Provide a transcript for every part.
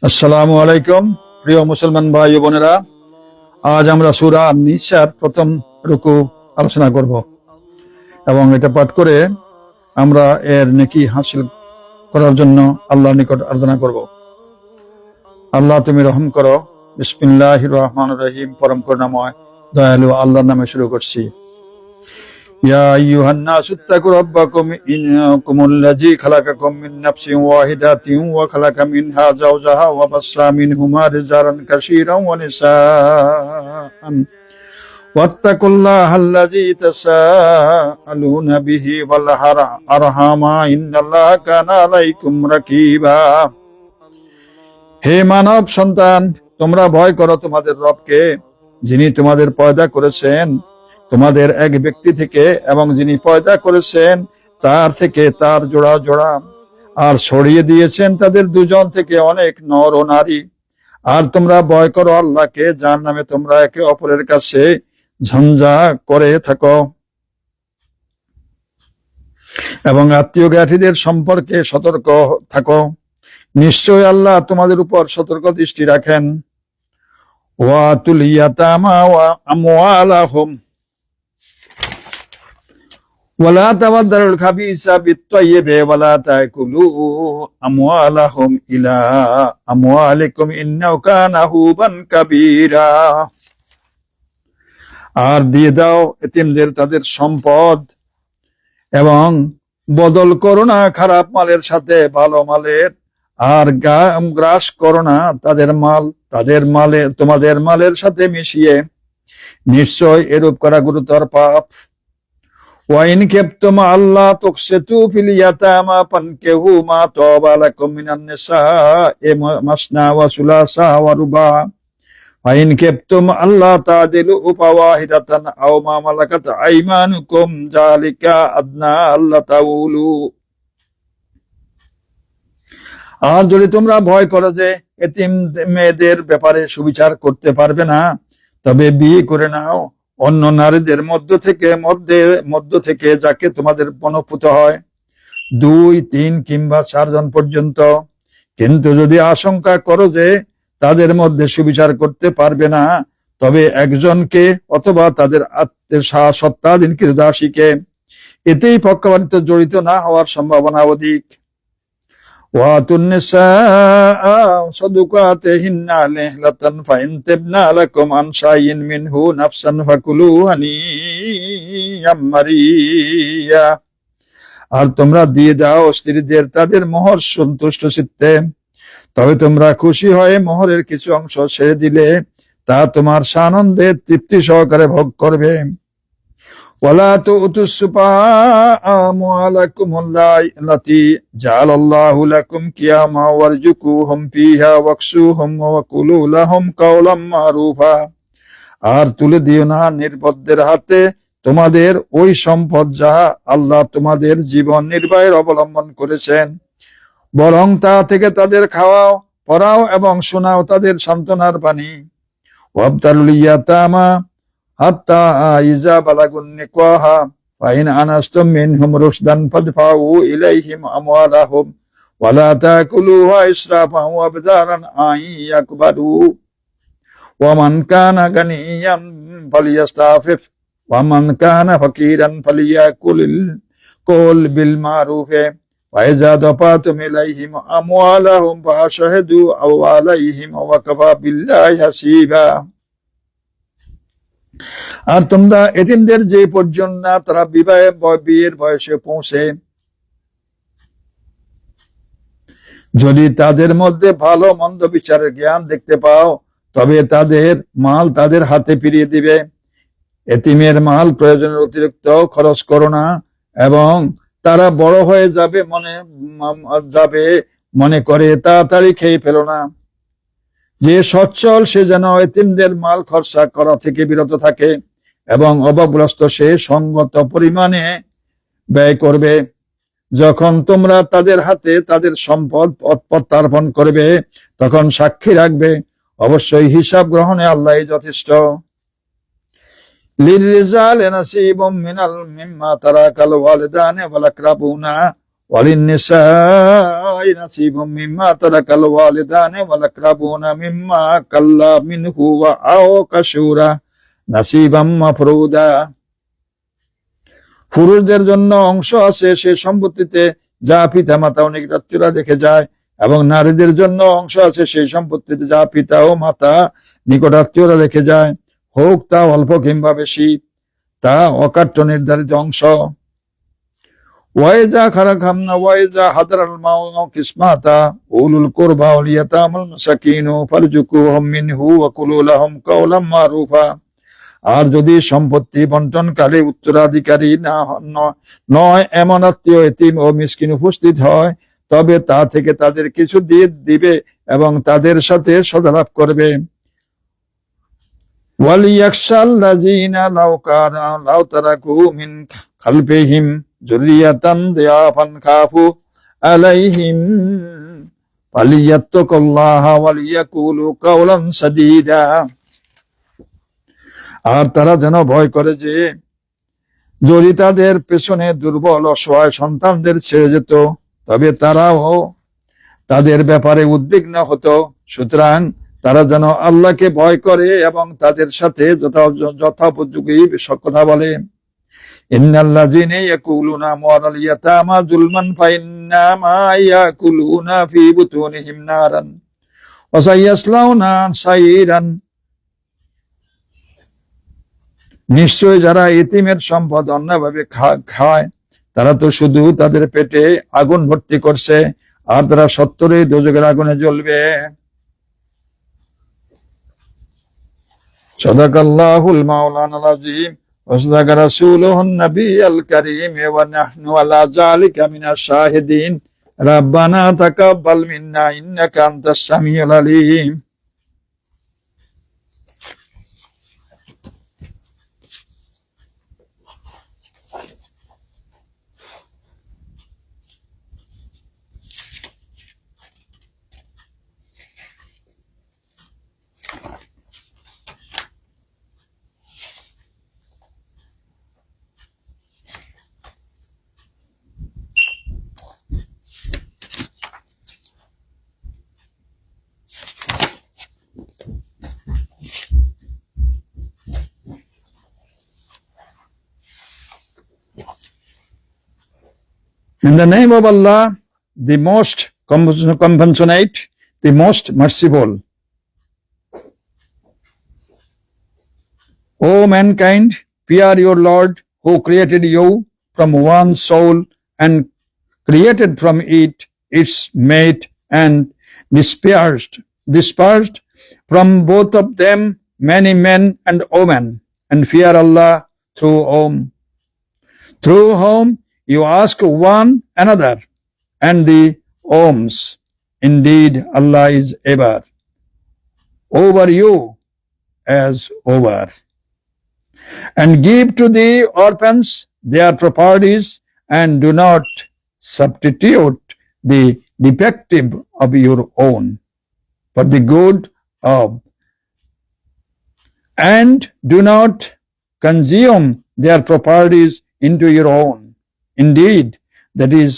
আসসালামু আলাইকুম প্রিয় মুসলমান ভাই ও বোনেরা, আজ আমরা সূরা আন-নিসার প্রথম রুকু আলোচনা করব এবং এটা পাঠ করে আমরা এর নেকি হাসিল করার জন্য আল্লাহর নিকট আরাধনা করব। আল্লাহ তুমি রহম করো। বিসমিল্লাহির রহমানির রহিম। পরম করুণাময় দয়ালু আল্লাহর নামে শুরু করছি। ইয়া আইয়ুহান নাসু ইত্তাকু রাব্বাকুম ইন্নাকুমুল্লাযী খালাকাকুম মিন নাফসিন ওয়াহিদাতিন ওয়া খালাকা মিনহা যাওজাহা ওয়া বাসসা মিনহুমা রিজালান কাসীরান ওয়া নিসাআন ওয়াত্তাকুল্লাহাল্লাযী তাসাআলুনা বিহি ওয়াল আরহামা ইন্নাল্লাহা কানা আলাইকুম রাকীবা। হে মানব সন্তান, তোমরা ভয় করো তোমাদের রবকে, যিনি তোমাদের পয়দা করেছেন তোমাদের এক ব্যক্তি থেকে, এবং যিনি পয়দা করেছেন তার থেকে তার জোড়া জোড়া, আর ছড়িয়ে দিয়েছেন তাদের দুজন থেকে অনেক নর ও নারী। আর তোমরা ভয় করো আল্লাহকে, যার নামে তোমরা একে অপরের কাছে ঝঞ্ঝা করে থাকো, এবং আত্মীয় জ্ঞাতিদের সম্পর্কে সতর্ক থাকো। নিশ্চয় আল্লাহ তোমাদের উপর সতর্ক দৃষ্টি রাখেন। ওয়াতুল ইয়াতামা ওয়া আমওয়ালাহুম ওয়ালা তাবাদদালুল খাবিসা বিত-তাইয়্যিবি ওয়ালা তাকুলু আমওয়ালাহুম ইলা আমওয়ালিকুম ইন্নাহু কানা হুবান কাবীরা। আর দিয়ে দাও এতিমদের তাদের সম্পদ, এবং বদল করো না খারাপ মালের সাথে ভালো মালের, আর গ্রাস করো না তোমাদের মালের সাথে মিশিয়ে। নিশ্চয় এরূপ করা গুরুতর পাপ। ওয়াইন খেপ্তুম আল্লাহ তুকসিতু ফিল ইয়াতামা ফানকিহু মা তাবা লাকুম মিনান নিসাঈ মাসনা ওয়া সুলাসা ওয়া রুবা। ওয়াইন খেপ্তুম আল্লাহ তা'দিলু ফাওয়াহিদাতান আও মা মালাকাত আইমানুকুম যালিকা আদনা আল্লা তাউলু। আর যদি তোমরা ভয় করো যে এতিম মেয়েদের ব্যাপারে সুবিচার করতে পারবে না, তবে বিয়ে করে নাও অন্য নারীদের মধ্য থেকে যাকে তোমাদের মনোপুত হয়, 2, 3 কিংবা 4 জন পর্যন্ত। কিন্তু যদি আশঙ্কা করো যে তাদের মধ্যে সুবিচার করতে পারবে না, তবে একজনকে অথবা তাদের সত্ত্বাধীন কিছু দাসীকে, এতেই পক্ষপাতিত্ব জড়িত না হওয়ার সম্ভাবনা অধিক। ওয়াতুন নিসাআ সাদুকাতিহিন্না লিহলাতান ফাইন তাবনা লাকুম আন শাইইন মিনহু নাফসান ফাকুলু হানিয়াম মারিয়া। আর তোমরা দিয়ে দাও স্ত্রীদের তাদের মোহর সন্তুষ্ট চিত্তে, তবে তোমরা খুশি হয়ে মোহরের কিছু অংশ ছেড়ে দিলে তা তোমার সানন্দে তৃপ্তি সহকারে ভোগ করবে। ওয়ালা তুতুস সুফাহা আমওয়ালাকুমুল্লাতী জাআলাল্লাহু লাকুম কিয়ামা ওয়ারযুকুহুম ফিহা ওয়াকসুহুম ওয়া কুলু লাহুম কাওলাম মারুফা। আর তুলে দিও না নির্বোধদের হাতে তোমাদের ওই সম্পদ যা আল্লাহ তোমাদের জীবন নির্বাহের অবলম্বন করেছেন, বরং তা থেকে তাদের খাওয়াও, পড়াও এবং শোনাও তাদের সান্ত্বনার বাণী। ওয়াবতালুল ইয়াতামা হাত্তা ইযা বালাগুন নিকাহা ফাইন আনাস্তুম মিনহুম রুশদান ফাদফাউ ইলাইহিম আমওয়ালাহুম ওয়ালা তাকুলুহা ইসরাফান ওয়া বিদারান আন ইয়াকবারু ওয়া মান কানা গানিয়ান ফালিয়াস্তাফিফ ওয়া মান কানা ফাকিরান ফালিয়াকুল বিল মারুফ ওয়া ইযা দাফাতুম ইলাইহিম আমওয়ালাহুম ফাশহাদু আলাইহিম ওয়া কাফা বিল্লাহি হাসিবা। আর তোমরা এতিমদের যে পর্যন্ত না তারা বিয়ের বয়সে পৌঁছে, যদি তাদের মধ্যে ভালো মন্দ বিচারের জ্ঞান দেখতে পাও, তবে তাদের মাল তাদের হাতে ফিরিয়ে দিবে। এতিমের মাল প্রয়োজনের অতিরিক্ত খরচ করো না, এবং তারা বড় হয়ে যাবে মনে করে তাড়াতাড়ি খেয়ে ফেলো না। যে সচ্ছল সে যেন এতিমদের মাল খরচা করা থেকে বিরত থাকে, এবং অভাবগ্রস্ত সে সঙ্গত পরিমাণে ব্যয় করবে। যখন তোমরা তাদের হাতে তাদের সম্পদ প্রত্যার্পণ করবে, তখন সাক্ষী রাখবে, অবশ্যই হিসাব গ্রহণে আল্লাহই যথেষ্ট। লিররিজালি নাসিবুম মিম্মা তারাকাল ওয়ালিদানি ওয়াল আকরাবুনা وللنساء نصيب مما ترك الوالدان والأقربون مما قل منه أو كثر نصيبا مفروضا। পুরুষদের জন্য অংশ আছে সে সম্পত্তিতে যা পিতা মাতা ও নিকটাত্মীয়রা রেখে যায়, এবং নারীদের জন্য অংশ আছে সেই সম্পত্তিতে যা পিতা ও মাতা নিকটাত্মীয়রা রেখে যায়, হোক তা অল্প কিংবা বেশি, তা অকাট্য নির্ধারিত অংশ। ওয়াইজা খারাকামনা ওয়াইজা হাদারাল মাউত কিসমাতা উলুল কুরবা ওয়াল ইয়াতামাল মাসাকিন ফারজুকুহুম মিনহু ওয়া কুলু লাহুম কাওলাম মারুফা। আর যদি সম্পত্তি বন্টনকালে উত্তরাধিকারী নয় এমন আত্মীয় এতিম ও মিসকিন উপস্থিত হয়, তবে তা থেকে তাদের কিছু দিয়ে দিবে এবং তাদের সাথে সদালাপ করবে। ওয়ালিয়াকশাল্লাযীনা লাউ তারাকু মিন খালফিহিম যুররিয়াতান দিআফান খাফু আলাইহিম ফালিয়াত্তাকুল্লাহা ওয়ালিয়াকুলু কাওলান সাদীদা। আর তারা যেন ভয় করে যে যদি তাদের পেছনে দুর্বল অসহায় সন্তানদের ছেড়ে যেত, তবে তারাও তাদের ব্যাপারে উদ্বিগ্ন হতো। সুতরাং তারা যেন আল্লাহকে ভয় করে এবং তাদের সাথে যথোপযোগী কথা বলে। ইন্নাল্লাযীনা ইয়াকুলুনা আমওয়ালাল ইয়াতামা যুলমান ফাইন্নামা ইয়াকুলুনা ফী বুতুনিহিম নারান ওয়া সায়াসলাউনা সাইরান। নিশ্চয় যারা এতিমের সম্পদ অন্যায়ভাবে খায় তারা তো শুধু তাদের পেটে আগুন ভর্তি করছে, আর তারা সত্তরে দোজখের আগুনে জ্বলবে। সাদাকাল্লাহুল মাওলানাল আযীম ওয়া সাদাকা রাসূলুহুন নাবিয়্যুল কারীম ওয়া নাহনু আলা যালিকা মিনাশ শাহিদিন। রাব্বানা তাকাব্বাল মিন্না ইন্নাকা আনতাস Samiul Alim. In the name of Allah, the most compassionate, the most merciful. O mankind, fear your Lord who created you from one soul and created from it its mate and dispersed from both of them many men and women, and fear Allah through whom you ask one another and the alms. Indeed, Allah is ever over you as over. And give to the orphans their properties, and do not substitute the defective of your own for the good of, and do not consume their properties into your own. Indeed, that is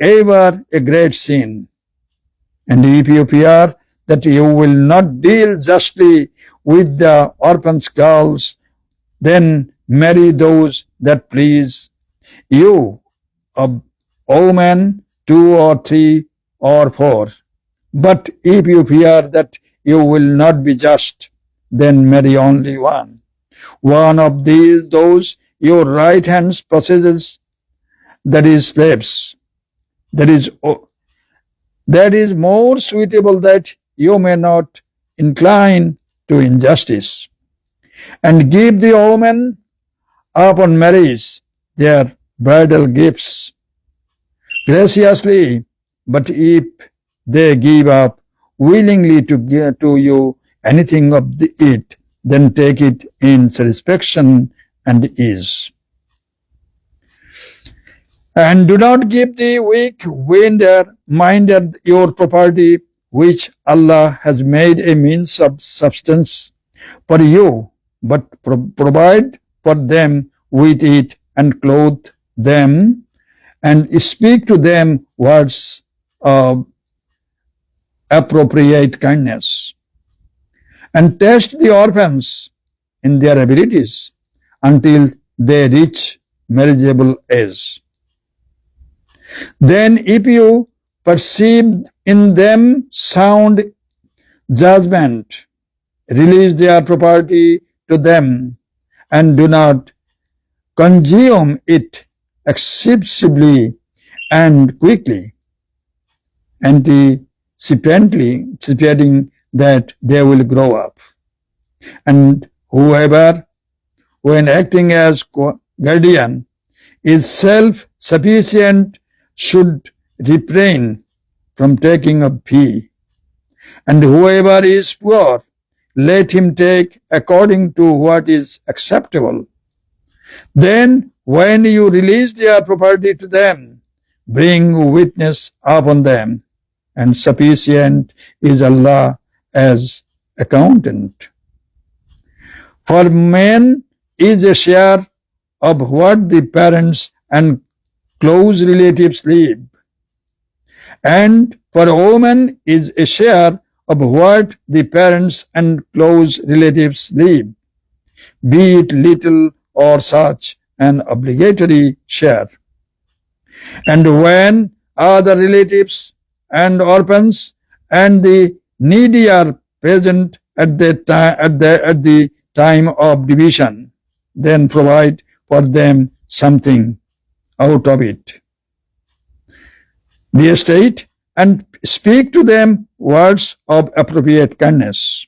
ever a great sin. And if you fear that you will not deal justly with the orphans' girls, then marry those that please you of women 2 or 3 or 4. But if you fear that you will not be just, then marry only one of those your right hand possesses, that is slaves. That is more suitable, that you may not incline to injustice. And give the women upon marriage their bridal gifts graciously, but if they give up willingly to give to you anything of it, then take it in satisfaction and ease. And do not give the weak-minded your property, which Allah has made a means of substance for you, but provide for them with it and clothe them and speak to them words of appropriate kindness, and test the orphans in their abilities until they reach marriageable age. Then, if you perceive in them sound judgment, release their property to them and do not consume it excessively and quickly, anticipating that they will grow up. And whoever, when acting as guardian, is self-sufficient should refrain from taking a fee. And whoever is poor, let him take according to what is acceptable. Then, when you release their property to them, bring witness upon them, and sufficient is Allah as accountant. For men is a share of what the parents and close relatives leave, and for woman is a share of what the parents and close relatives leave, be it little or such an obligatory share. And when other relatives and orphans and the needy are present at the time of division, then provide for them something out of it, the estate, and speak to them words of appropriate kindness.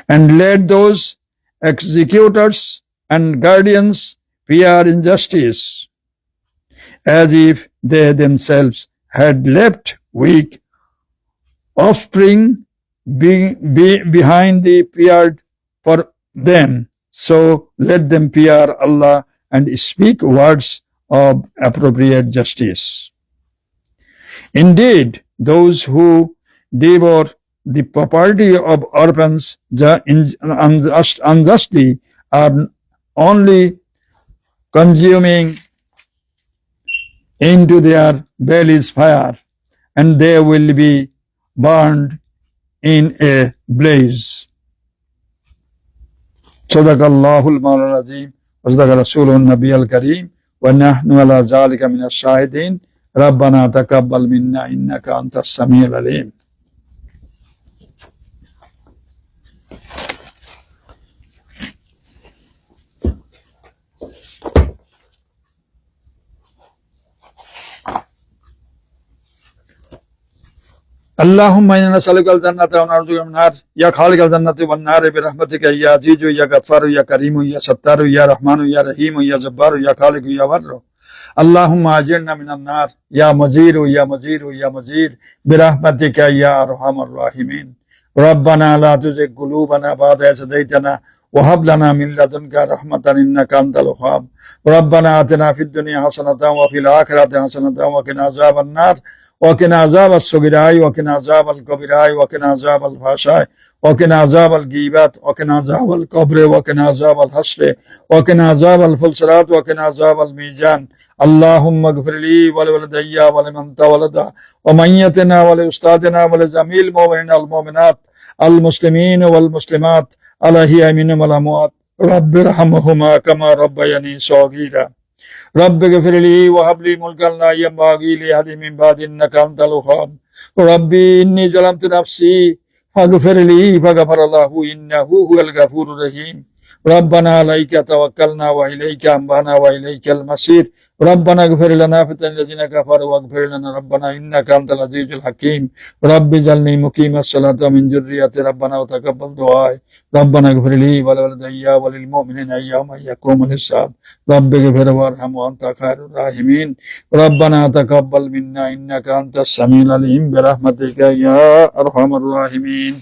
And let those executors and guardians fear injustice, as if they themselves had left weak offspring behind the feared for them. So let them fear Allah and speak words of appropriate justice. Indeed, those who devour the property of orphans unjustly are only consuming into their bellies fire, and they will be burned in a blaze. Sadaqallahul Mawlana Azim, wa sadaqa Rasulun Nabiyal Kareem, wa nahnu ala zalika min ash-shahidin. Rabbana taqabbal minna innaka antas samiul alim. اللهم إنا نسألك الجنة ونعوذ بك من النار يا خالق الجنة والنار برحمتك يا عزيز يا غفار يا كريم يا ستار يا رحمن يا رحيم يا جبار يا خالق يا بر اللهم أجرنا من النار يا مجير يا مجير يا مجير برحمتك يا أرحم الراحمين. ربنا لا تزغ قلوبنا بعد إذ هديتنا وهب لنا من لدنك رحمة إنك أنت الوهاب. ربنا آتنا في الدنيا حسنة وفي الآخرة حسنة وقنا عذاب النار وقنا عذاب الصغراء وقنا عذاب الكبراء وقنا عذاب الفحشاء وقنا عذاب الغيبات وقنا عذاب القبر وقنا عذاب الحشر وقنا عذاب الفلسرات وقنا عذاب الميزان. اللهم اغفر لي ولوالدي ولمن تولد وميتنا ولأستاذنا ولجميع المؤمنين والمؤمنات المسلمين والمسلمات الأحياء منهم والأموات. رب ارحمهما كما ربياني صغيرا. رب اغفر لي وهب لي ملكا لا ينبغي لأحد من بعدي إنك أنت الوهاب. ربي إني ظلمت نفسي فاغفر لي فغفر له إنه هو الغفور الرحيم. ربنا عليك توكلنا وإليك أنبنا وإليك المصير. ربنا اغفر لنا فتن الذين كفروا واغفر لنا ربنا إنك أنت العزيز الحكيم. رب اجعلني مقيم الصلاة من ذريتي ربنا وتقبل دعائي. ربنا اغفر لي ولوالدي وللمؤمنين يوم يقوم الحساب. رب اغفر وارحم وأنت خير الراحمين. ربنا تقبل منا إنك أنت السميع العليم برحمتك يا أرحم الراحمين.